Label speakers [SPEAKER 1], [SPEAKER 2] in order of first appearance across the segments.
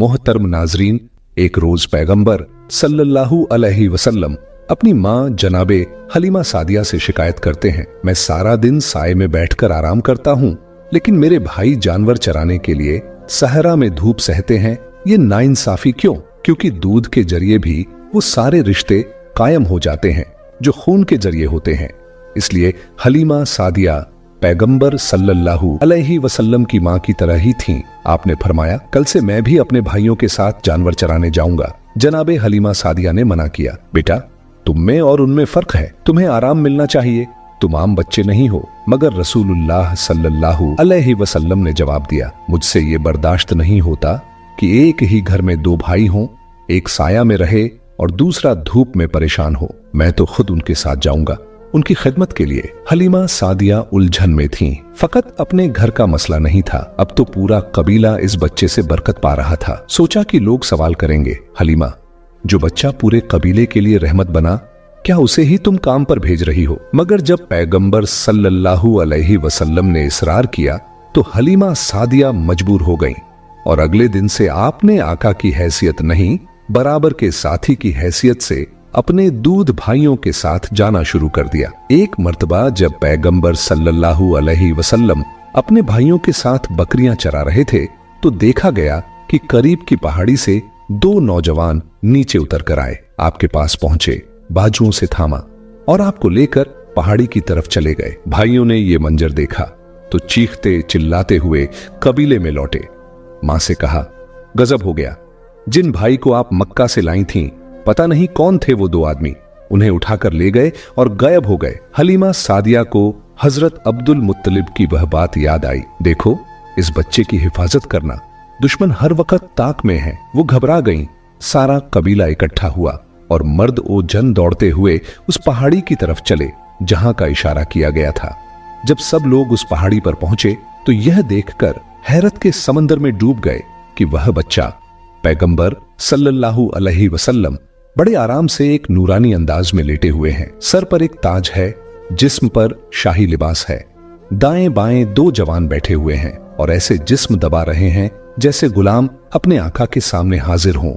[SPEAKER 1] मोहतरम नाजरीन, एक रोज पैगंबर सल्लल्लाहु अलैहि वसल्लम अपनी माँ जनाबे हलीमा सादिया से शिकायत करते हैं, मैं सारा दिन साए में बैठकर आराम करता हूँ, लेकिन मेरे भाई जानवर चराने के लिए सहरा में धूप सहते हैं। ये नाइंसाफी क्यों? क्योंकि दूध के जरिए भी वो सारे रिश्ते कायम हो जाते हैं जो खून के जरिए होते हैं। इसलिए हलीमा सादिया पैगंबर सल्लल्लाहु अलैहि वसल्लम की माँ की तरह ही थीं। आपने फरमाया, कल से मैं भी अपने भाइयों के साथ जानवर चराने जाऊंगा। जनाबे हलीमा सादिया ने मना किया, बेटा तुम में और उनमें फर्क है, तुम्हें आराम मिलना चाहिए, तुम आम बच्चे नहीं हो। मगर रसूलुल्लाह सल्लल्लाहु अलैहि वसल्लम ने जवाब दिया, मुझसे ये बर्दाश्त नहीं होता कि एक ही घर में दो भाई हों, एक साया में रहे और दूसरा धूप में परेशान हो। मैं तो खुद उनके साथ जाऊंगा उनकी खिदमत के लिए। हलीमा सादिया उलझन में थीं। फकत अपने घर का मसला नहीं था, अब तो पूरा कबीला इस बच्चे से बरकत पा रहा था। सोचा कि लोग सवाल करेंगे, हलीमा जो बच्चा पूरे कबीले के लिए रहमत बना, क्या उसे ही तुम काम पर भेज रही हो? मगर जब पैगंबर सल्लल्लाहु अलैहि वसल्लम ने इसरार किया तो हलीमा सादिया मजबूर हो गईं और अगले दिन से आपने आका की हैसियत नहीं, बराबर के साथी की हैसियत से अपने दूध भाइयों के साथ जाना शुरू कर दिया। एक मर्तबा जब पैगंबर सल्लल्लाहु अलैहि वसल्लम अपने भाइयों के साथ बकरियां चरा रहे थे तो देखा गया कि करीब की पहाड़ी से दो नौजवान नीचे उतर कर आए, आपके पास पहुंचे, बाजुओं से थामा और आपको लेकर पहाड़ी की तरफ चले गए। भाइयों ने ये मंजर देखा तो चीखते चिल्लाते हुए कबीले में लौटे। मां से कहा, गजब हो गया, जिन भाई को आप मक्का से लाई थीं, पता नहीं कौन थे वो दो आदमी, उन्हें उठाकर ले गए और गायब हो गए। हलीमा सादिया को हजरत अब्दुल मुत्तलिब की वह बात याद आई, देखो इस बच्चे की हिफाजत करना, दुश्मन हर वक्त ताक में है। वो घबरा गईं। सारा कबीला इकट्ठा हुआ और मर्द ओ जन दौड़ते हुए उस पहाड़ी की तरफ चले जहां का इशारा किया गया था। जब सब लोग उस पहाड़ी पर पहुंचे तो यह देखकर हैरत के समंदर में डूब गए कि वह बच्चा पैगंबर सल्लल्लाहु अलैहि वसल्लम बड़े आराम से एक नूरानी अंदाज में लेटे हुए हैं। सर पर एक ताज है, जिस्म पर शाही लिबास है, दाएं बाएं दो जवान बैठे हुए हैं और ऐसे जिस्म दबा रहे हैं जैसे गुलाम अपने आका के सामने हाजिर हों।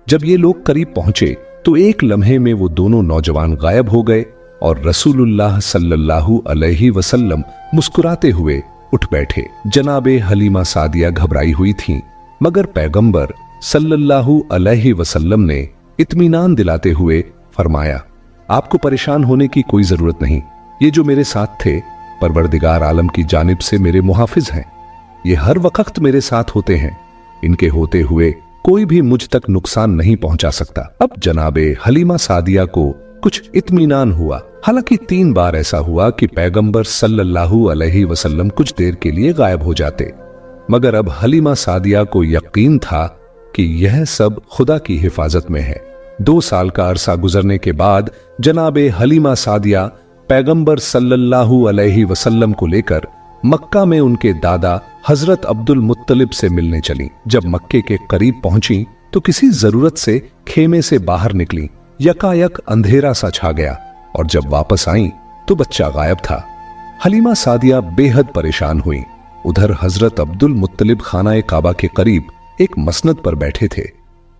[SPEAKER 1] जब ये लोग करीब पहुंचे तो एक लम्हे में वो दोनों नौजवान गायब हो गए और रसूलुल्लाह सल्लल्लाहु अलैहि वसल्लम मुस्कुराते हुए उठ बैठे। जनाबे हलीमा सादिया घबराई हुई थीं, मगर पैगंबर सल्लल्लाहु अलैहि वसल्लम ने इत्मीनान दिलाते हुए फरमाया, आपको परेशान होने की कोई जरूरत नहीं, ये जो मेरे साथ थे परवरदिगार आलम की जानिब से मेरे मुहाफिज हैं, ये हर वक्त मेरे साथ होते हैं, इनके होते हुए कोई भी मुझ तक नुकसान नहीं पहुंचा सकता। अब जनाबे हलीमा सादिया को कुछ इत्मीनान हुआ। हालांकि 3 बार ऐसा हुआ कि पैगंबर सल्लल्लाहु अलैहि वसल्लम कुछ देर के लिए गायब हो जाते, मगर अब हलीमा सादिया को यकीन था कि यह सब खुदा की हिफाजत में है। 2 साल का अरसा गुजरने के बाद जनाबे हलीमा सादिया पैगंबर सल्लल्लाहु अलैहि वसल्लम को लेकर मक्का में उनके दादा हजरत अब्दुल मुत्तलिब से मिलने चली। जब मक्के के करीब पहुंची तो किसी जरूरत से खेमे से बाहर निकली। यकायक अंधेरा सा छा गया और जब वापस आई तो बच्चा गायब था। हलीमा सादिया बेहद परेशान हुई। उधर हजरत अब्दुल मुत्तलिब खाना काबा के करीब एक मसनद पर बैठे थे।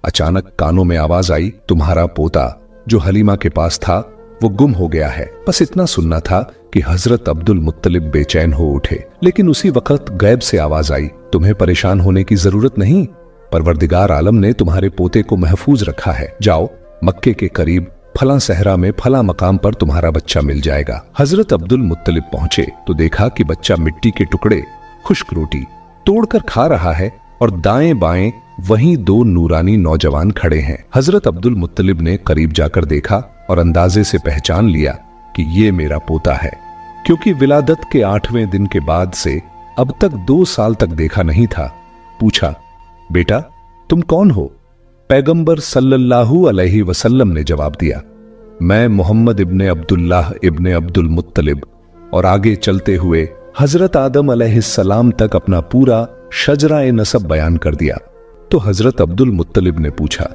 [SPEAKER 1] अचानक कानों में आवाज आई, तुम्हारा पोता जो हलीमा के पास था वो गुम हो गया है। बस इतना सुनना था कि हजरत अब्दुल मुत्तलिब बेचैन हो उठे, लेकिन उसी वक्त गैब से आवाज आई, तुम्हें परेशान होने की जरूरत नहीं, परवरदिगार आलम ने तुम्हारे पोते को महफूज रखा है। जाओ, मक्के के करीब फला सहरा में फला मकाम पर तुम्हारा बच्चा मिल जाएगा। हजरत अब्दुल मुत्तलिब पहुंचे तो देखा कि बच्चा मिट्टी के टुकड़े खुश्क रोटी तोड़कर खा रहा है और दाएं बाएं वहीं 2 नूरानी नौजवान खड़े हैं। हजरत अब्दुल मुत्तलिब ने करीब जाकर देखा और अंदाजे से पहचान लिया कि ये मेरा पोता है, क्योंकि विलादत के 8वें दिन के बाद से अब तक 2 साल तक देखा नहीं था। पूछा, बेटा तुम कौन हो? पैगंबर सल्लल्लाहु अलैहि वसल्लम ने जवाब दिया, मैं मोहम्मद इब्ने अब्दुल्लाह इब्ने अब्दुल मुत्तलिब। और आगे चलते हुए हजरत आदम अलैहिस्सलाम तक अपना पूरा शजरा-ए नसब बयान कर दिया। तो हजरत अब्दुल मुत्तलिब ने पूछा,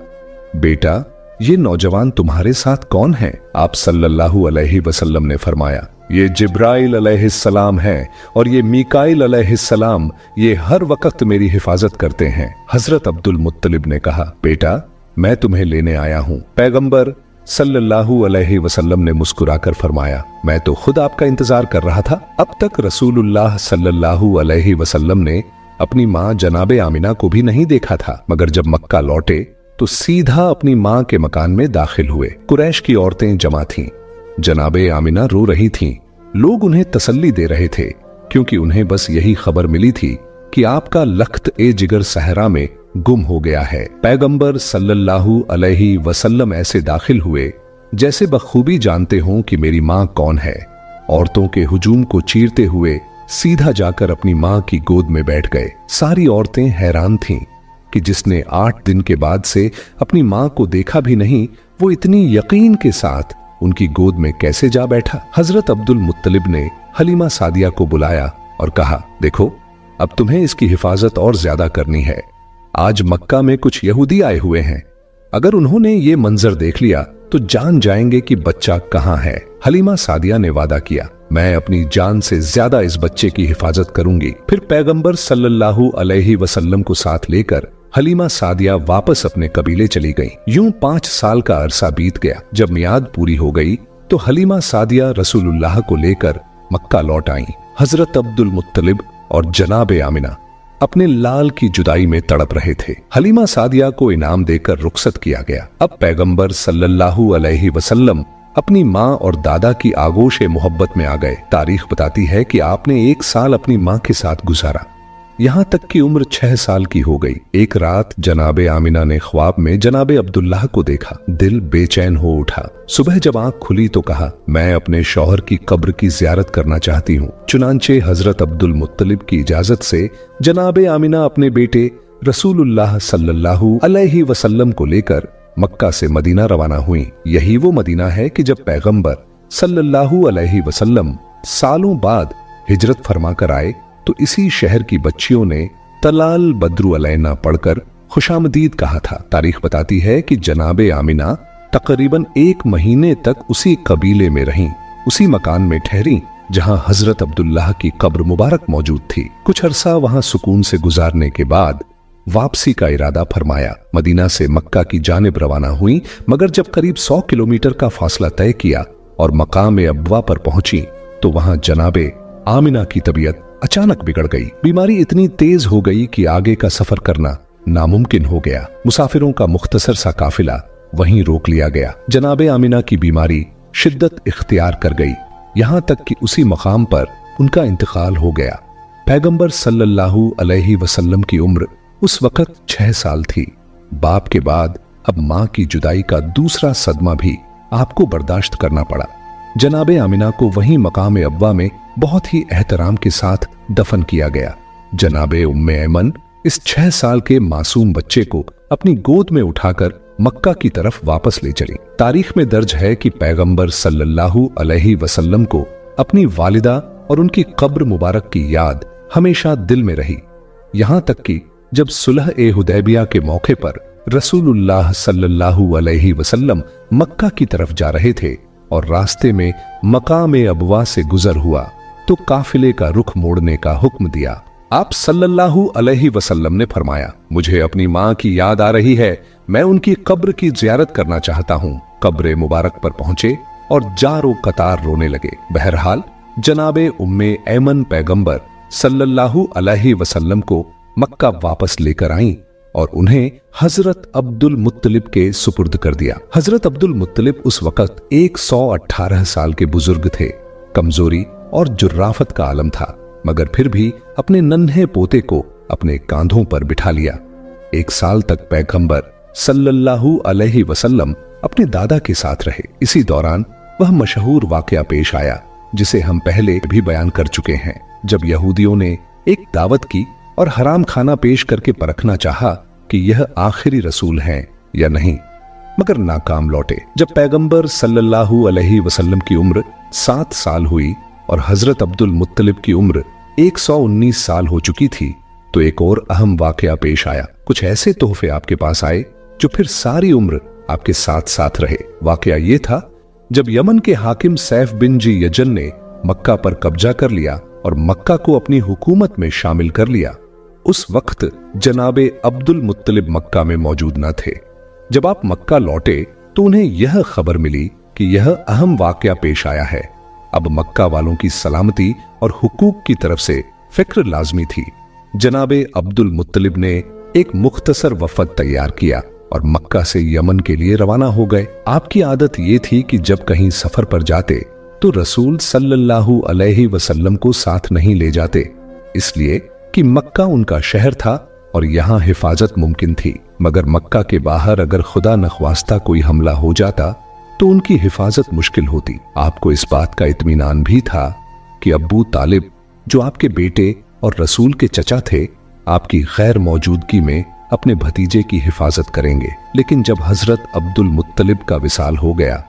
[SPEAKER 1] बेटा ये नौजवान तुम्हारे साथ कौन है? आप सल्लल्लाहु अलैहि वसल्लम ने फरमाया, ये जिब्राइल अलैहिस्सलाम हैं और ये मीकाइल अलैहिस्सलाम, ये हर वक्त मेरी हिफाजत करते हैं। हजरत अब्दुल मुत्तलिब ने कहा, बेटा मैं तुम्हें लेने आया हूं। पैगंबर सल्लल्लाहु अलैहि वसल्लम ने मुस्कुराकर फरमाया, मैं तो खुद आपका इंतजार कर रहा था। अब तक रसूलुल्लाह सल्लल्लाहु अलैहि वसल्लम ने अपनी माँ जनाबे आमिना को भी नहीं देखा था, मगर जब मक्का लौटे तो सीधा अपनी माँ के मकान में दाखिल हुए। कुरैश की औरतें जमा थीं। जनाबे आमिना रो रही थीं। लोग उन्हें तसल्ली दे रहे थे, क्योंकि उन्हें बस यही खबर मिली थी कि आपका लख्त ए जिगर सहरा में गुम हो गया है। पैगंबर सल्लल्लाहु अलैहि वसल्लम ऐसे दाखिल हुए जैसे बखूबी जानते हों कि मेरी माँ कौन है। औरतों के हुजूम को चीरते हुए सीधा जाकर अपनी माँ की गोद में बैठ गए। सारी औरतें हैरान थीं कि जिसने 8 दिन के बाद से अपनी माँ को देखा भी नहीं, वो इतनी यकीन के साथ उनकी गोद में कैसे जा बैठा। हजरत अब्दुल मुत्तलिब ने हलीमा सादिया को बुलाया और कहा, देखो अब तुम्हें इसकी हिफाजत और ज्यादा करनी है। आज मक्का में कुछ यहूदी आए हुए हैं, अगर उन्होंने ये मंजर देख लिया तो जान जाएंगे कि बच्चा कहाँ है। हलीमा सादिया ने वादा किया, मैं अपनी जान से ज्यादा इस बच्चे की हिफाजत करूंगी। फिर पैगंबर सल्लल्लाहु अलैहि वसल्लम को साथ लेकर हलीमा सादिया वापस अपने कबीले चली गई। यूं 5 साल का अरसा बीत गया। जब मियाद पूरी हो गई तो हलीमा सादिया रसूलुल्लाह को लेकर मक्का लौट आई। हजरत अब्दुल मुत्तलिब और जनाबे आमिना अपने लाल की जुदाई में तड़प रहे थे। हलीमा सादिया को इनाम देकर रुखसत किया गया। अब पैगंबर सल्लल्लाहु अलैहि वसल्लम अपनी माँ और दादा की आगोश मोहब्बत में आ गए। तारीख बताती है कि आपने 1 साल अपनी माँ के साथ गुजारा, यहाँ तक की उम्र 6 साल की हो गई। एक रात जनाबे आमिना ने ख्वाब में जनाबे अब्दुल्लाह को देखा। दिल बेचैन हो उठा। सुबह जब आंख खुली तो कहा, मैं अपने शौहर की कब्र की जियारत करना चाहती हूँ। चुनांचे हजरत अब्दुल मुत्तलिब की इजाजत से जनाबे आमिना अपने बेटे रसूलुल्लाह सल्लल्लाहु अलैहि वसल्लम को लेकर मक्का से मदीना रवाना हुई। यही वो मदीना है कि जब पैगंबर सल्लल्लाहु अलैहि वसल्लम सालों बाद हिजरत फरमा कर आए तो इसी शहर की बच्चियों ने तलाल बद्रु अलैना पढ़कर खुशामदीद कहा था। तारीख बताती है कि जनाबे आमिना तकरीबन 1 महीने तक उसी कबीले में रहीं, उसी मकान में ठहरी जहां हजरत अब्दुल्लाह की कब्र मुबारक मौजूद थी। कुछ अरसा वहां सुकून से गुजारने के बाद वापसी का इरादा फरमाया। मदीना से मक्का की जानिब रवाना हुई, मगर जब करीब 100 किलोमीटर का फासला तय किया और मकाम अब्वा पर पहुंची तो वहां जनाबे आमिना की तबीयत अचानक बिगड़ गई। बीमारी इतनी तेज हो गई कि आगे का सफर करना नामुमकिन हो गया। मुसाफिरों का मुख्तसर सा काफिला वहीं रोक लिया गया। जनाबे आमिना की बीमारी शिद्दत इख्तियार कर गई, यहां तक कि उसी मकाम पर उनका इंतकाल हो गया। पैगंबर सल्लल्लाहु अलैहि वसल्लम की उम्र उस वक्त 6 साल थी। बाप के बाद अब मां की जुदाई का दूसरा सदमा भी आपको बर्दाश्त करना पड़ा। जनाबे आमिना को वहीं मकाम अब्वा में बहुत ही एहतराम के साथ दफन किया गया। जनाबे उम्मे ऐमन इस 6 साल के मासूम बच्चे को अपनी गोद में उठाकर मक्का की तरफ वापस ले चली। तारीख में दर्ज है कि पैगंबर सल्लल्लाहु अलैहि वसल्लम को अपनी वालिदा और उनकी कब्र मुबारक की याद हमेशा दिल में रही। यहां तक कि जब सुलह ए हुदैबिया के मौके पर रसूलुल्लाह सल्लल्लाहु अलैहि वसल्लम मक्का की तरफ जा रहे थे और रास्ते में मकाम अबवा से गुजर हुआ तो काफिले का रुख मोड़ने का हुक्म दिया। आप सल्लल्लाहु अलैहि वसल्लम ने फरमाया, मुझे अपनी माँ की याद आ रही है, मैं उनकी कब्र की जियारत करना चाहता हूँ। कब्र मुबारक पर पहुंचे और जारो कतार रोने लगे। बहरहाल जनाबे उम्मे ऐमन पैगंबर सल्लल्लाहु अलैहि वसल्लम को मक्का वापस लेकर आईं और उन्हें हजरत अब्दुल मुत्तलिब के सुपुर्द कर दिया। हजरत अब्दुल मुत्तलिब उस वक्त 118 साल के बुजुर्ग थे। कमजोरी और जुर्राफत का आलम था, मगर फिर भी अपने नन्हे पोते को अपने कांधों पर बिठा लिया। 1 साल तक पैगंबर सल्लल्लाहु अलैहि वसल्लम अपने दादा के साथ रहे। इसी दौरान वह मशहूर वाकया पेश आया जिसे हम पहले भी बयान कर चुके हैं, जब यहूदियों ने एक दावत की और हराम खाना पेश करके परखना चाहा कि यह आखिरी रसूल हैं या नहीं, मगर नाकाम लौटे। जब पैगंबर सल्लल्लाहु अलैहि वसल्लम की उम्र 7 साल हुई और हजरत अब्दुल मुत्तलिब की उम्र 119 साल हो चुकी थी तो एक और अहम वाकया पेश आया। कुछ ऐसे तोहफे आपके पास आए जो फिर सारी उम्र आपके साथ साथ रहे। वाकया ये था, जब यमन के हाकिम सैफ बिन जी यजन ने मक्का पर कब्जा कर लिया और मक्का को अपनी हुकूमत में शामिल कर लिया। उस वक्त जनाबे अब्दुल मुत्तलिब मक्का में मौजूद न थे। जब आप मक्का लौटे तो उन्हें यह खबर मिली कि यह अहम वाकया पेश आया है। अब मक्का वालों की सलामती और हुकूक की तरफ से फिक्र लाजमी थी। जनाबे अब्दुल मुत्तलिब ने एक मुख्तसर वफद तैयार किया और मक्का से यमन के लिए रवाना हो गए। आपकी आदत ये थी कि जब कहीं सफर पर जाते तो रसूल सल्लल्लाहु अलैहि वसल्लम को साथ नहीं ले जाते, इसलिए कि मक्का उनका शहर था और यहाँ हिफाजत मुमकिन थी। मगर मक्का के बाहर अगर खुदा नख्वास्ता कोई हमला हो जाता तो उनकी हिफाजत मुश्किल होती। आपको इस बात का इत्मीनान भी था कि अब्बू तालिब, जो आपके बेटे और रसूल के चचा थे, आपकी गैर मौजूदगी में अपने भतीजे की हिफाजत करेंगे। लेकिन जब हजरत अब्दुल मुत्तलिब का विसाल हो गया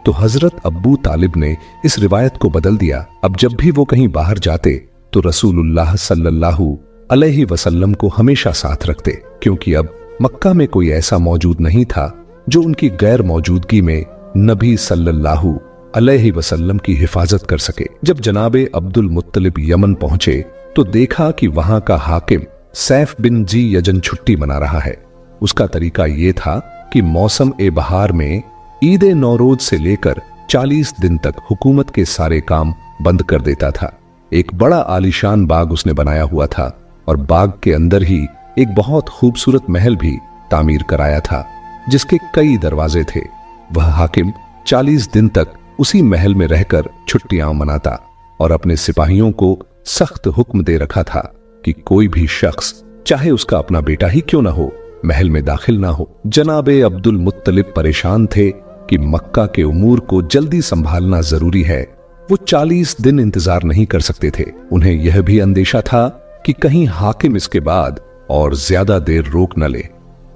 [SPEAKER 1] तो हजरत अब्बू तालिब ने इस रिवायत को बदल दिया। अब जब भी वो कहीं बाहर जाते तो रसूलुल्लाह सल्लल्लाहु अलैहि वसल्लम को हमेशा साथ रखते, क्योंकि अब मक्का में कोई ऐसा मौजूद नहीं था जो उनकी गैर मौजूदगी में नबी सल्लल्लाहु अलैहि वसल्लम की हिफाजत कर सके। जब जनाबे अब्दुल मुत्तलिब यमन पहुंचे तो देखा कि वहां का हाकिम सैफ बिन जी यजन छुट्टी मना रहा है। उसका तरीका यह था कि मौसम ए बहार में ईद ए नौरोज से लेकर 40 दिन तक हुकूमत के सारे काम बंद कर देता था। एक बड़ा आलीशान बाग उसने बनाया हुआ था और बाग के अंदर ही एक बहुत खूबसूरत महल भी तामीर कराया था जिसके कई दरवाजे थे। वह हाकिम 40 दिन तक उसी महल में रहकर छुट्टियां मनाता और अपने सिपाहियों को सख्त हुक्म दे रखा था कि कोई भी शख्स, चाहे उसका अपना बेटा ही क्यों ना हो, महल में दाखिल ना हो। जनाबे अब्दुल मुत्तलिब परेशान थे कि मक्का के उमूर को जल्दी संभालना जरूरी है। वो 40 दिन इंतजार नहीं कर सकते थे। उन्हें यह भी अंदेशा था कि कहीं हाकिम इसके बाद और ज्यादा देर रोक न ले।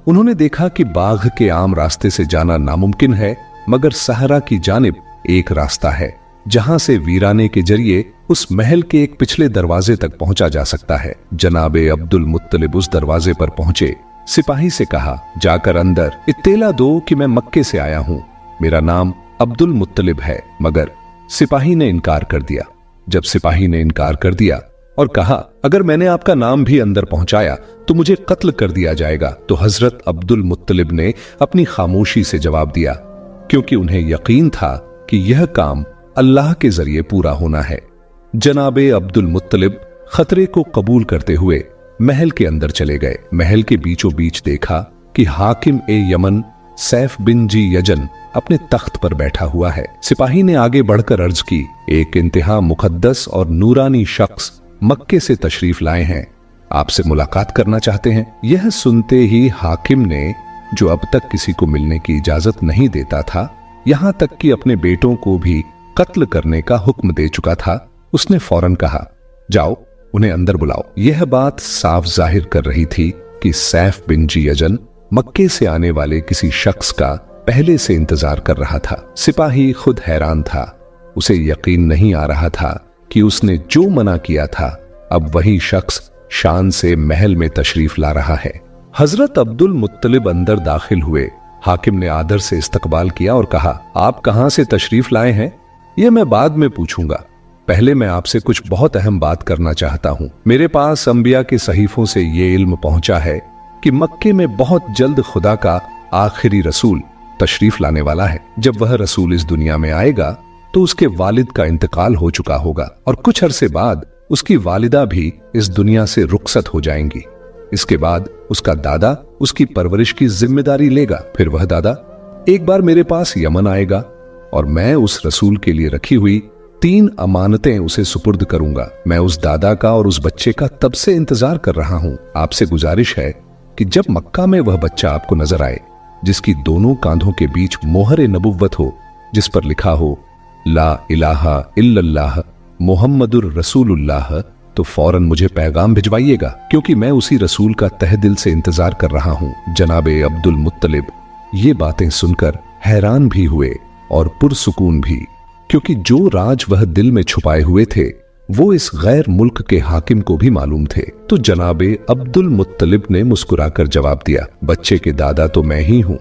[SPEAKER 1] उन्होंने देखा कि बाग के आम रास्ते से जाना नामुमकिन है, मगर सहरा की जानिब एक रास्ता है जहां से वीराने के जरिए उस महल के एक पिछले दरवाजे तक पहुंचा जा सकता है। जनाबे अब्दुल मुत्तलिब उस दरवाजे पर पहुंचे। सिपाही से कहा, जाकर अंदर इत्तेला दो कि मैं मक्के से आया हूं, मेरा नाम अब्दुल मुत्तलिब है। मगर सिपाही ने इनकार कर दिया। जब सिपाही ने इनकार कर दिया और कहा, अगर मैंने आपका नाम भी अंदर पहुंचाया तो मुझे कत्ल कर दिया जाएगा, तो हजरत अब्दुल मुत्तलिब ने अपनी खामोशी से जवाब दिया, क्योंकि उन्हें यकीन था कि यह काम अल्लाह के जरिए पूरा होना है। जनाबे अब्दुल मुत्तलिब खतरे को कबूल करते हुए महल के अंदर चले गए। महल के बीचों बीच देखा कि हाकिम ए यमन सैफ बिन जी यजन अपने तख्त पर बैठा हुआ है। सिपाही ने आगे बढ़कर अर्ज की, एक इंतहा मुकद्दस और नूरानी शख्स मक्के से तशरीफ लाए हैं, आपसे मुलाकात करना चाहते हैं। यह सुनते ही हाकिम ने, जो अब तक किसी को मिलने की इजाजत नहीं देता था, यहां तक कि अपने बेटों को भी कत्ल करने का हुक्म दे चुका था, उसने फौरन कहा, जाओ उन्हें अंदर बुलाओ। यह बात साफ जाहिर कर रही थी कि सैफ बिन जी यजन मक्के से आने वाले किसी शख्स का पहले से इंतजार कर रहा था। सिपाही खुद हैरान था। उसे यकीन नहीं आ रहा था कि उसने जो मना किया था अब वही शख्स शान से महल में तशरीफ ला रहा है। हजरत अब्दुल मुत्तलिब अंदर दाखिल हुए। हाकिम ने आदर से इस्तकबाल किया और कहा, आप कहां से तशरीफ लाए हैं यह मैं बाद में पूछूंगा, पहले मैं आपसे कुछ बहुत अहम बात करना चाहता हूं। मेरे पास अंबिया के सहीफों से यह इल्म पहुंचा है कि मक्के में बहुत जल्द खुदा का आखिरी रसूल तशरीफ लाने वाला है। जब वह रसूल इस दुनिया में आएगा तो उसके वालिद का इंतकाल हो चुका होगा और कुछ अरसे बाद उसकी वालिदा भी इस दुनिया से रुखसत हो जाएंगी। इसके बाद उसका दादा उसकी परवरिश की जिम्मेदारी लेगा। फिर वह दादा एक बार मेरे पास यमन आएगा और मैं उस रसूल के लिए रखी हुई 3 अमानतें उसे सुपुर्द करूंगा। मैं उस दादा का और उस बच्चे का तब से इंतजार कर रहा हूं। आपसे गुजारिश है कि जब मक्का में वह बच्चा आपको नजर आए जिसकी दोनों कांधों के बीच मोहर नबुव्वत हो, जिस पर लिखा हो ला इलाहा इल्लल्लाह मुहम्मदुर रसूलुल्लाह, तो फौरन मुझे पैगाम भिजवाइएगा, क्योंकि मैं उसी रसूल का तहे दिल से इंतजार कर रहा हूं। जनाबे अब्दुल मुत्तलिब ये बातें सुनकर हैरान भी हुए और पुरसुकून भी, क्योंकि जो राज वह दिल में छुपाए हुए थे वो इस गैर मुल्क के हाकिम को भी मालूम थे। तो जनाबे अब्दुल मुत्तलिब ने मुस्कुराकर जवाब दिया, बच्चे के दादा तो मैं ही हूं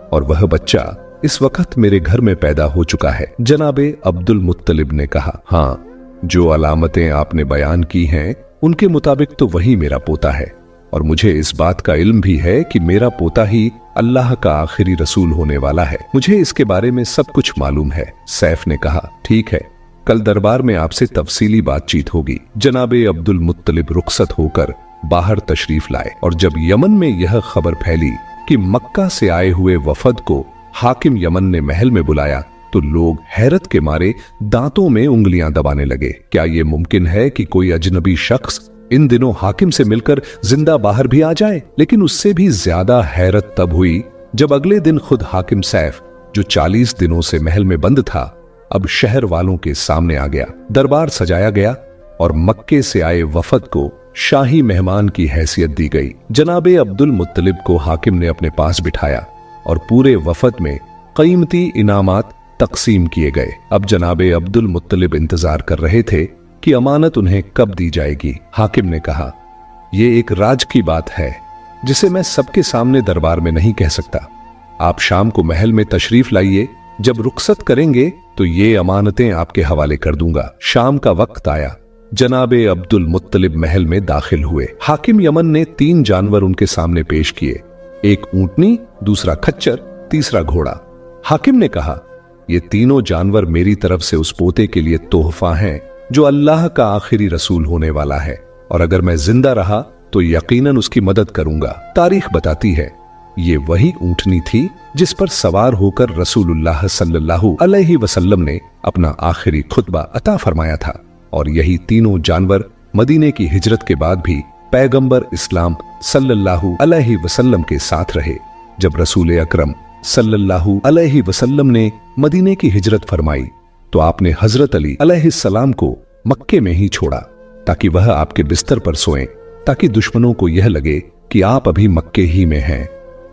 [SPEAKER 1] और वह बच्चा इस वक्त मेरे घर में पैदा हो चुका है। जनाबे अब्दुल मुत्तलिब ने कहा, हाँ जो अलामतें आपने बयान की हैं उनके मुताबिक तो वही मेरा पोता है, और मुझे इस बात का इल्म भी है कि मेरा पोता ही अल्लाह का आखिरी रसूल होने वाला है। मुझे इसके बारे में सब कुछ मालूम है। सैफ ने कहा, ठीक है, कल दरबार में आपसे तफसीली बातचीत होगी। जनाबे अब्दुल मुत्तलिब रुखसत होकर बाहर तशरीफ लाए, और जब यमन में यह खबर फैली कि मक्का से आए हुए वफद को हाकिम यमन ने महल में बुलाया, तो लोग हैरत के मारे दांतों में उंगलियां दबाने लगे। क्या यह मुमकिन है कि कोई अजनबी शख्स इन दिनों हाकिम से मिलकर जिंदा बाहर भी आ जाए? लेकिन उससे भी ज्यादा हैरत तब हुई जब अगले दिन खुद हाकिम सैफ, जो 40 दिनों से महल में बंद था, अब शहर वालों के सामने आ गया। दरबार सजाया गया और मक्के से आए वफद को शाही मेहमान की हैसियत दी गई। जनाबे अब्दुल मुत्तलिब को हाकिम ने अपने पास बिठाया और पूरे वफद में कीमती इनामात तकसीम किए गए। अब जनाबे अब्दुल मुत्तलिब इंतजार कर रहे थे कि अमानत उन्हें कब दी जाएगी। हाकिम ने कहा, यह एक राज की बात है जिसे मैं सबके सामने दरबार में नहीं कह सकता। आप शाम को महल में तशरीफ लाइए, जब रुखसत करेंगे तो ये अमानतें आपके हवाले कर दूंगा। शाम का वक्त आया। जनाबे अब्दुल मुत्तलिब महल में दाखिल हुए। हाकिम यमन ने 3 जानवर उनके सामने पेश किए, एक ऊंटनी, दूसरा खच्चर, तीसरा घोड़ा। हाकिम ने कहा, ये तीनों जानवर मेरी तरफ से उस पोते के लिए तोहफा हैं जो अल्लाह का आखिरी रसूल होने वाला है, और अगर मैं जिंदा रहा तो यकीनन उसकी मदद करूंगा। तारीख बताती है ये वही ऊंटनी थी जिस पर सवार होकर रसूलुल्लाह सल्लल्लाहु अलैहि वसल्लम ने अपना आखिरी खुतबा अता फरमाया था, और यही तीनों जानवर मदीने की हिजरत के बाद भी पैगंबर इस्लाम सल्लल्लाहु अलैहि वसल्लम के साथ रहे। जब रसूल अकरम सल्लल्लाहु अलैहि वसल्लम ने मदीने की हिजरत फरमाई तो आपने हजरत अली अलैहिस्सलाम को मक्के में ही छोड़ा ताकि वह आपके बिस्तर पर सोएं, ताकि दुश्मनों को यह लगे कि आप अभी मक्के ही में हैं।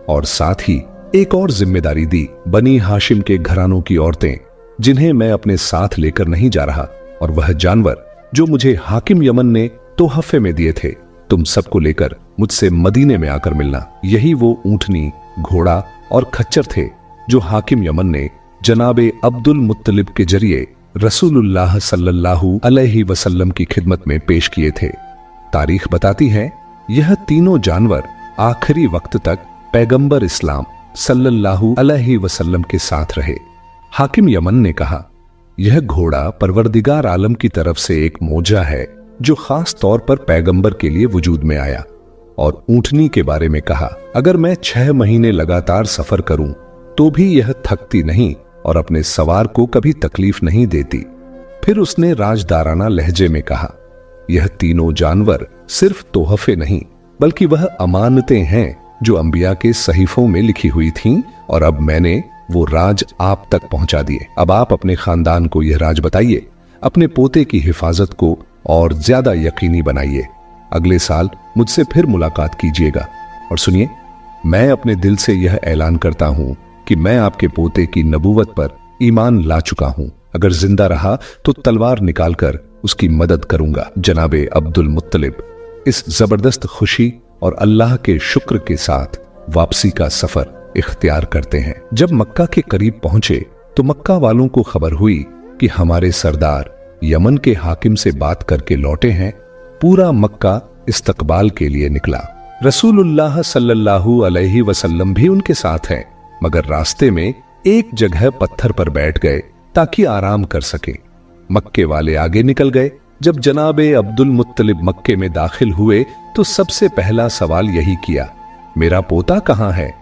[SPEAKER 1] और साथ ही एक और जिम्मेदारी दी, बनी हाशिम के घरानों की औरतें जिन्हें मैं अपने साथ लेकर नहीं जा रहा, और वह जानवर जो मुझे हाकिम यमन ने तोहफे में दिए थे, तुम सबको लेकर मुझसे मदीने में आकर मिलना। यही वो ऊंटनी, घोड़ा और खच्चर थे जो हाकिम यमन ने जनाबे अब्दुल मुत्तलिब के जरिए रसूलुल्लाह सल्लल्लाहु अलैहि वसल्लम की खिदमत में पेश किए थे। तारीख बताती है यह तीनों जानवर आखिरी वक्त तक पैगंबर इस्लाम सल्लल्लाहु अलैहि वसल्लम के साथ रहे। हाकिम यमन ने कहा, यह घोड़ा परवरदिगार आलम की तरफ से एक मोजा है जो खास तौर पर पैगंबर के लिए वजूद में आया। और ऊंटनी के बारे में कहा, अगर मैं 6 महीने लगातार सफर करूं तो भी यह थकती नहीं और अपने सवार को कभी तकलीफ नहीं देती। फिर उसने राजदाराना लहजे में कहा, यह तीनों जानवर सिर्फ तोहफे नहीं बल्कि वह अमानतें हैं जो अंबिया के सहीफों में लिखी हुई थीं, और अब मैंने वो राज आप तक पहुंचा दिए। अब आप अपने खानदान को यह राज बताइए, अपने पोते की हिफाजत को और ज्यादा यकीनी बनाइए। अगले साल मुझसे फिर मुलाकात कीजिएगा। और सुनिए, मैं अपने दिल से यह ऐलान करता हूं कि मैं आपके पोते की नबूवत पर ईमान ला चुका हूं। अगर जिंदा रहा तो तलवार निकालकर उसकी मदद करूंगा। जनाबे अब्दुल मुत्तलिब इस जबरदस्त खुशी और अल्लाह के शुक्र के साथ वापसी का सफर इख्तियार करते हैं। जब मक्का के करीब पहुंचे तो मक्का वालों को खबर हुई कि हमारे सरदार यमन के हाकिम से बात करके लौटे हैं। पूरा मक्का इस्तकबाल के लिए निकला। रसूलुल्लाह सल्लल्लाहु अलैहि वसल्लम भी उनके साथ हैं, मगर रास्ते में एक जगह पत्थर पर बैठ गए ताकि आराम कर सके। मक्के वाले आगे निकल गए। जब जनाबे अब्दुल मुत्तलिब मक्के में दाखिल हुए तो सबसे पहला सवाल यही किया, मेरा पोता कहां है?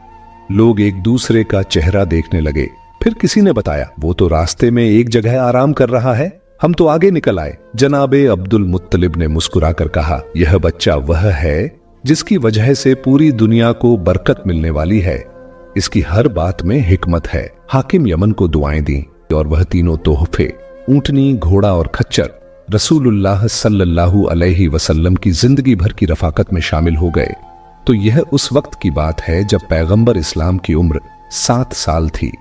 [SPEAKER 1] लोग एक दूसरे का चेहरा देखने लगे। फिर किसी ने बताया, वो तो रास्ते में एक जगह आराम कर रहा है, हम तो आगे निकल आए। जनाबे अब्दुल मुत्तलिब ने मुस्कुराकर कहा, यह बच्चा वह है जिसकी वजह से पूरी दुनिया को बरकत मिलने वाली है। इसकी हर बात में हिकमत है। हाकिम यमन को दुआएं दी और वह तीनों तोहफे, ऊंटनी, घोड़ा और खच्चर रसूलुल्लाह सल्लल्लाहु अलैहि वसल्लम की जिंदगी भर की रफाकत में शामिल हो गए। तो यह उस वक्त की बात है जब पैगंबर इस्लाम की उम्र 7 साल थी।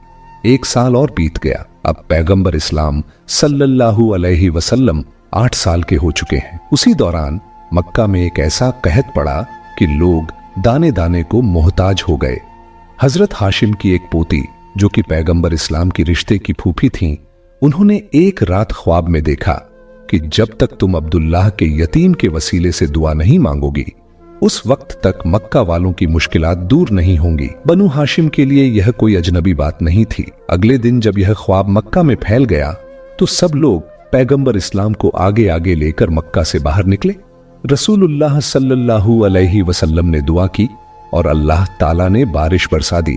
[SPEAKER 1] 1 साल और बीत गया। अब पैगंबर इस्लाम सल्लल्लाहु अलैहि वसल्लम 8 साल के हो चुके हैं। उसी दौरान मक्का में एक ऐसा कहत पड़ा कि लोग दाने दाने को मोहताज हो गए। हजरत हाशिम की एक पोती जो कि पैगंबर इस्लाम की रिश्ते की फूफी थीं, उन्होंने एक रात ख्वाब में देखा कि जब तक तुम अब्दुल्लाह के यतीम के वसीले से दुआ नहीं मांगोगी, उस वक्त तक मक्का वालों की मुश्किलात दूर नहीं होंगी। बनु हाशिम के लिए यह कोई अजनबी बात नहीं थी। अगले दिन जब यह ख्वाब मक्का में फैल गया तो सब लोग पैगंबर इस्लाम को आगे आगे लेकर मक्का से बाहर निकले। रसूलुल्लाह सल्लल्लाहु अलैहि वसल्लम ने दुआ की और अल्लाह ताला ने बारिश बरसा दी।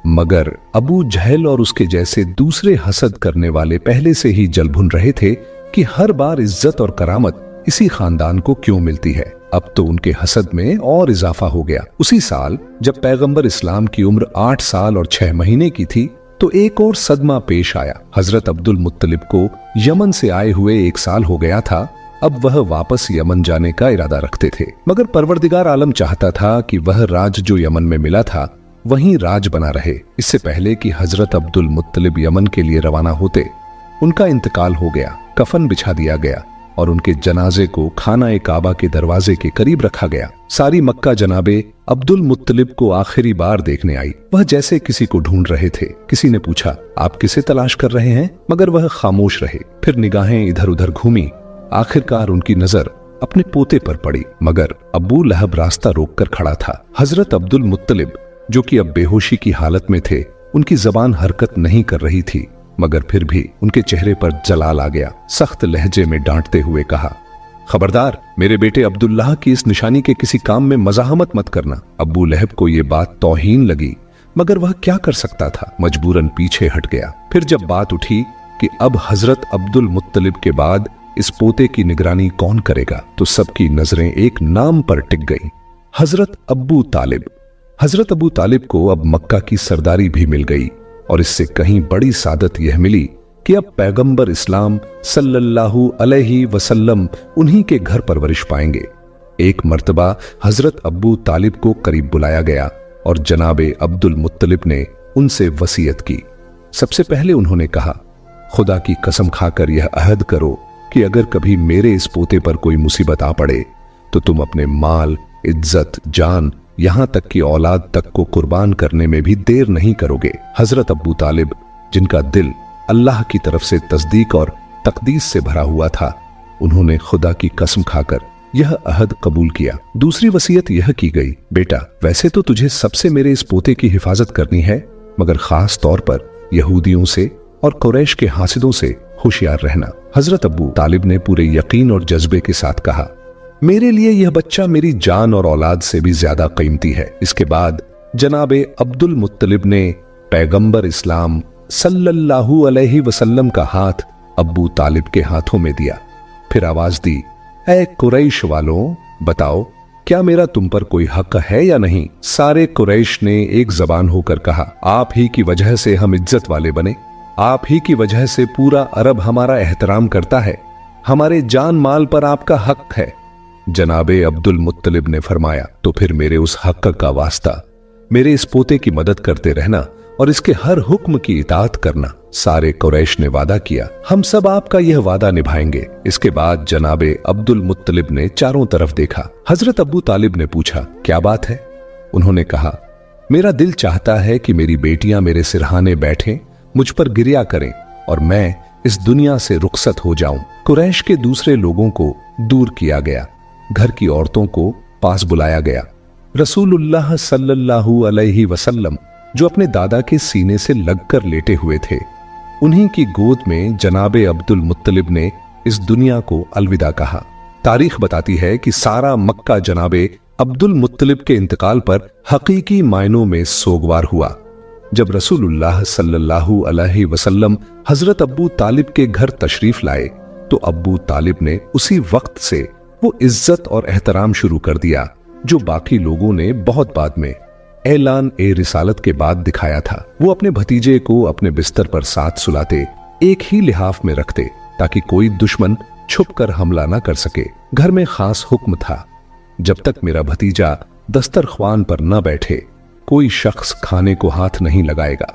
[SPEAKER 1] मगर अबू जहल और उसके जैसे दूसरे हसद करने वाले पहले से ही जल भुन रहे थे कि हर बार इज्जत और करामत इसी खानदान को क्यों मिलती है। अब तो उनके हसद में और इजाफा हो गया। उसी साल जब पैगंबर इस्लाम की उम्र 8 साल और 6 महीने की थी तो एक और सदमा पेश आया। हजरत अब्दुल मुत्तलिब को यमन से आए हुए 1 साल हो गया था। अब वह वापस यमन जाने का इरादा रखते थे, मगर परवरदिगार आलम चाहता था कि वह राज जो यमन में मिला था वहीं राज बना रहे। इससे पहले कि हजरत अब्दुल मुत्तलिब यमन के लिए रवाना होते, उनका इंतकाल हो गया। कफन बिछा दिया गया और उनके जनाजे को खाना काबा के दरवाजे के करीब रखा गया। सारी मक्का जनाबे अब्दुल मुत्तलिब को आखिरी बार देखने आई। वह जैसे किसी को ढूंढ रहे थे। किसी ने पूछा, आप किसे तलाश कर रहे हैं? मगर वह खामोश रहे। फिर निगाहें इधर उधर घूमी। आखिरकार उनकी नजर अपने पोते पर पड़ी, मगर अबू लहब रास्ता रोककर खड़ा था। हजरत अब्दुल मुत्तलिब जो कि अब बेहोशी की हालत में थे, उनकी जबान हरकत नहीं कर रही थी, मगर फिर भी उनके चेहरे पर जलाल आ गया। सख्त लहजे में डांटते हुए कहा, खबरदार, मेरे बेटे अब्दुल्लाह की इस निशानी के किसी काम में मजाहमत मत करना। अबू लहब को यह बात तौहीन लगी, मगर वह क्या कर सकता था, मजबूरन पीछे हट गया। फिर जब बात उठी कि अब हजरत अब्दुल मुत्तलिब के बाद इस पोते की निगरानी कौन करेगा, तो सबकी नजरें एक नाम पर टिक गई, हजरत अबू तालिब। हजरत अबू तालिब को अब मक्का की सरदारी भी मिल गई और इससे कहीं बड़ी सादत यह मिली कि अब पैगंबर इस्लाम सल्लल्लाहु अलैहि वसल्लम उन्हीं के घर परवरिश पाएंगे। एक मर्तबा हजरत अबू तालिब को करीब बुलाया गया और जनाबे अब्दुल मुत्तलिब ने उनसे वसीयत की। सबसे पहले उन्होंने कहा, खुदा की कसम खाकर यह अहद करो कि अगर कभी मेरे इस पोते पर कोई मुसीबत आ पड़े तो तुम अपने माल, इज्जत, जान, यहां तक कि औलाद तक को कुर्बान करने में भी देर नहीं करोगे। हजरत अबू तालिब, जिनका दिल अल्लाह की तरफ से तस्दीक और तकदीस से भरा हुआ था, उन्होंने खुदा की कसम खाकर यह अहद कबूल किया। दूसरी वसीयत यह की गई, बेटा, वैसे तो तुझे सबसे मेरे इस पोते की हिफाजत करनी है, मगर खास तौर पर यहूदियों से और कुरैश के हासिदों से होशियार रहना। हजरत अबू तालिब ने पूरे यकीन और जज्बे के साथ कहा, मेरे लिए यह बच्चा मेरी जान और औलाद से भी ज्यादा कीमती है। इसके बाद जनाबे अब्दुल मुत्तलिब ने पैगंबर इस्लाम सल्लल्लाहु अलैहि वसल्लम का हाथ अब्बू तालिब के हाथों में दिया। फिर आवाज दी, ऐ कुरैश वालों, बताओ क्या मेरा तुम पर कोई हक है या नहीं? सारे कुरैश ने एक जबान होकर कहा, आप ही की वजह से हम इज्जत वाले बने, आप ही की वजह से पूरा अरब हमारा एहतराम करता है, हमारे जान माल पर आपका हक है। जनाबे अब्दुल मुत्तलिब ने फरमाया, तो फिर मेरे उस हक का वास्ता मेरे इस पोते की मदद करते रहना और इसके हर हुक्म की इताअत करना। सारे कुरैश ने वादा किया, हम सब आपका यह वादा निभाएंगे। इसके बाद जनाबे अब्दुल मुत्तलिब ने चारों तरफ देखा। हजरत अबू तालिब ने पूछा, क्या बात है? उन्होंने कहा, मेरा दिल चाहता है कि मेरी बेटियां मेरे सिरहाने बैठें, मुझ पर गिरिया करें और मैं इस दुनिया से रुखसत हो जाऊं। कुरैश के दूसरे लोगों को दूर किया गया, घर की औरतों को पास बुलाया गया। रसूलुल्लाह सल्लल्लाहु अलैहि वसल्लम जो अपने दादा के सीने से लगकर लेटे हुए थे, उन्हीं की गोद में जनाबे अब्दुल मुत्तलिब ने इस दुनिया को अलविदा कहा। तारीख बताती है कि सारा मक्का जनाबे अब्दुल मुत्तलिब के इंतकाल पर हकीकी मायनों में सोगवार हुआ। जब रसूलुल्लाह सल्लल्लाहु अलैहि वसल्लम हजरत अब्बू तालिब के घर तशरीफ लाए तो अब्बू तालिब ने उसी वक्त से वो इज्जत और एहतराम शुरू कर दिया जो बाकी लोगों ने बहुत बाद में ऐलान ए रिसालत के बाद दिखाया था। वो अपने भतीजे को अपने बिस्तर पर साथ सुलाते, एक ही लिहाफ में रखते ताकि कोई दुश्मन छुपकर हमला न कर सके। घर में खास हुक्म था, जब तक मेरा भतीजा दस्तरख्वान पर न बैठे कोई शख्स खाने को हाथ नहीं लगाएगा।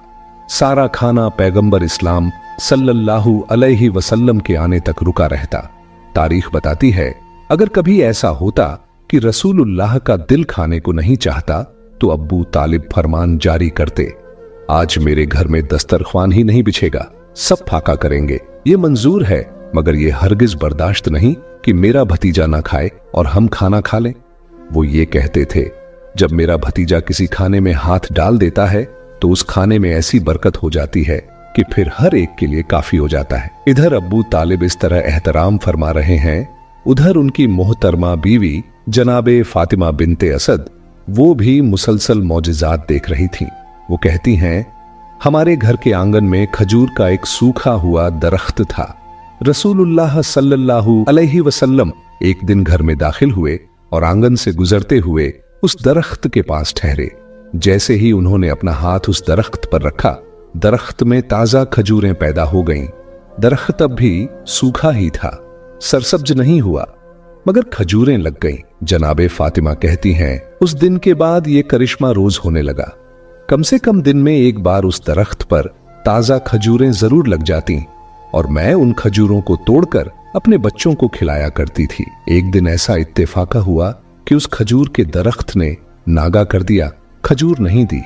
[SPEAKER 1] सारा खाना पैगंबर इस्लाम सल्लल्लाहु अलैहि वसल्लम के आने तक रुका रहता। तारीख बताती है, अगर कभी ऐसा होता कि रसूलुल्लाह का दिल खाने को नहीं चाहता तो अब्बू तालिब फरमान जारी करते, आज मेरे घर में दस्तरख्वान ही नहीं बिछेगा, सब फाका करेंगे। ये मंजूर है मगर ये हरगिज बर्दाश्त नहीं कि मेरा भतीजा ना खाए और हम खाना खा लें। वो ये कहते थे, जब मेरा भतीजा किसी खाने में हाथ डाल देता है तो उस खाने में ऐसी बरकत हो जाती है कि फिर हर एक के लिए काफी हो जाता है। इधर अब्बू तालिब इस तरह एहतराम फरमा रहे हैं, उधर उनकी मोहतरमा बीवी जनाबे फातिमा बिनते असद वो भी मुसलसल मौजिजात देख रही थीं। वो कहती हैं, हमारे घर के आंगन में खजूर का एक सूखा हुआ दरख्त था। रसूलुल्लाह सल्लल्लाहु अलैहि वसल्लम एक दिन घर में दाखिल हुए और आंगन से गुजरते हुए उस दरख्त के पास ठहरे। जैसे ही उन्होंने अपना हाथ उस दरख्त पर रखा, दरख्त में ताजा खजूरें पैदा हो गईं। दरख्त अब भी सूखा ही था, सरसब्ज नहीं हुआ, मगर खजूरें लग गईं। जनाबे फातिमा कहती हैं, उस दिन के बाद ये करिश्मा रोज होने लगा। कम से कम दिन में एक बार उस दरख्त पर ताजा खजूरें जरूर लग जाती और मैं उन खजूरों को तोड़कर अपने बच्चों को खिलाया करती थी। एक दिन ऐसा इत्तेफाका हुआ कि उस खजूर के दरख्त ने नागा कर दिया, खजूर नहीं दी।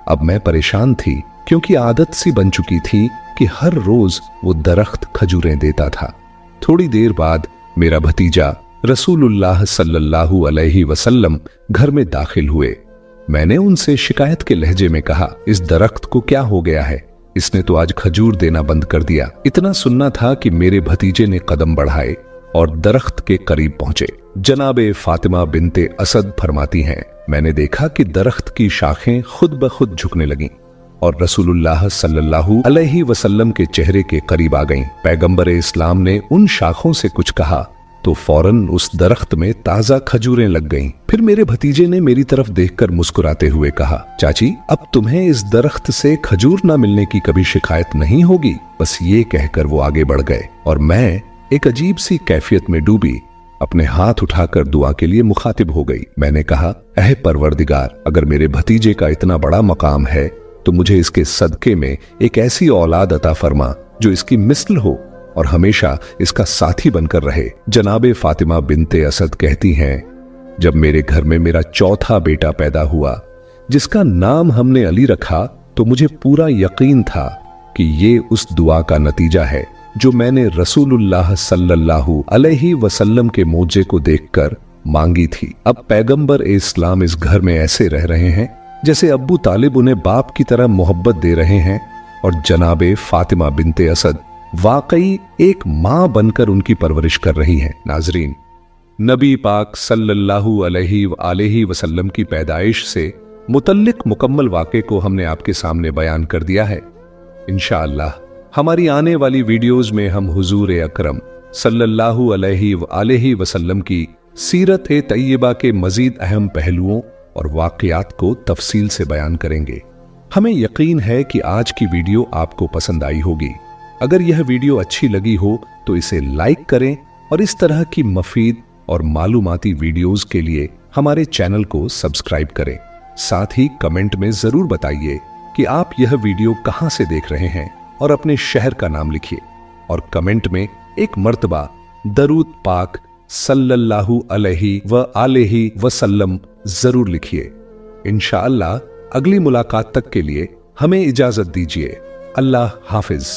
[SPEAKER 1] अब मैं परेशान थी क्योंकि आदत सी बन चुकी थी कि हर रोज वो दरख्त खजूरें देता था। थोड़ी देर बाद मेरा भतीजा रसूलुल्लाह सल्लल्लाहु अलैहि वसल्लम घर में दाखिल हुए। मैंने उनसे शिकायत के लहजे में कहा, इस दरख्त को क्या हो गया है? इसने तो आज खजूर देना बंद कर दिया। इतना सुनना था कि मेरे भतीजे ने कदम बढ़ाए और दरख्त के करीब पहुंचे। जनाबे फातिमा बिनते असद फरमाती हैं, मैंने देखा कि दरख्त की शाखें खुद ब खुद झुकने लगीं और रसूलुल्लाह सल्लल्लाहु अलैहि वसल्लम के चेहरे के करीब आ गईं। पैगंबर इस्लाम ने उन शाखों से कुछ कहा तो फौरन उस दरख्त में ताजा खजूरें लग गईं। फिर मेरे भतीजे ने मेरी तरफ देखकर मुस्कुराते हुए कहा, चाची, अब तुम्हें इस दरख्त से खजूर न मिलने की कभी शिकायत नहीं होगी। बस ये कहकर वो आगे बढ़ गए और मैं एक अजीब सी कैफियत में डूबी अपने हाथ उठाकर दुआ के लिए मुखातिब हो गई। मैंने कहा, ऐ परवरदिगार, अगर मेरे भतीजे का इतना बड़ा मकाम है तो मुझे इसके सदके में एक ऐसी औलाद अता फरमा जो इसकी मिस्ल हो और हमेशा इसका साथी बनकर रहे। जनाबे फातिमा बिनते असद कहती हैं, जब मेरे घर में मेरा चौथा बेटा पैदा हुआ जिसका नाम हमने अली रखा, तो मुझे पूरा यकीन था कि ये उस दुआ का नतीजा है जो मैंने रसूलुल्लाह सल्लल्लाहु अलैहि वसल्लम के मोजे को देखकर मांगी थी। अब पैगंबर इस्लाम इस घर में ऐसे रह रहे हैं जैसे अब्बू तालिब उन्हें बाप की तरह मोहब्बत दे रहे हैं और जनाबे फातिमा बिनते असद वाकई एक मां बनकर उनकी परवरिश कर रही हैं। नाजरीन, नबी पाक सल्लल्लाहु अलैहि वसल्लम की पैदाइश से मुतल्लिक मुकम्मल वाक़े को हमने आपके सामने बयान कर दिया है। इंशाअल्लाह हमारी आने वाली वीडियोस में हम हुजूर अकरम सल्लल्लाहु अलैहि वसल्लम की सीरत तैयबा के मजीद अहम पहलुओं और वाक़यात को तफसील से बयान करेंगे। हमें यकीन है कि आज की वीडियो आपको पसंद आई होगी। अगर यह वीडियो अच्छी लगी हो तो इसे लाइक करें और इस तरह की मफीद और मालूमाती वीडियोस के लिए हमारे चैनल को सब्सक्राइब करें। साथ ही कमेंट में जरूर बताइए कि आप यह वीडियो कहां से देख रहे हैं और अपने शहर का नाम लिखिए और कमेंट में एक मर्तबा दरूद पाक सल्लल्लाहु अलैहि वसल्लम जरूर लिखिए। इंशाअल्लाह अगली मुलाकात तक के लिए हमें इजाजत दीजिए। अल्लाह हाफिज।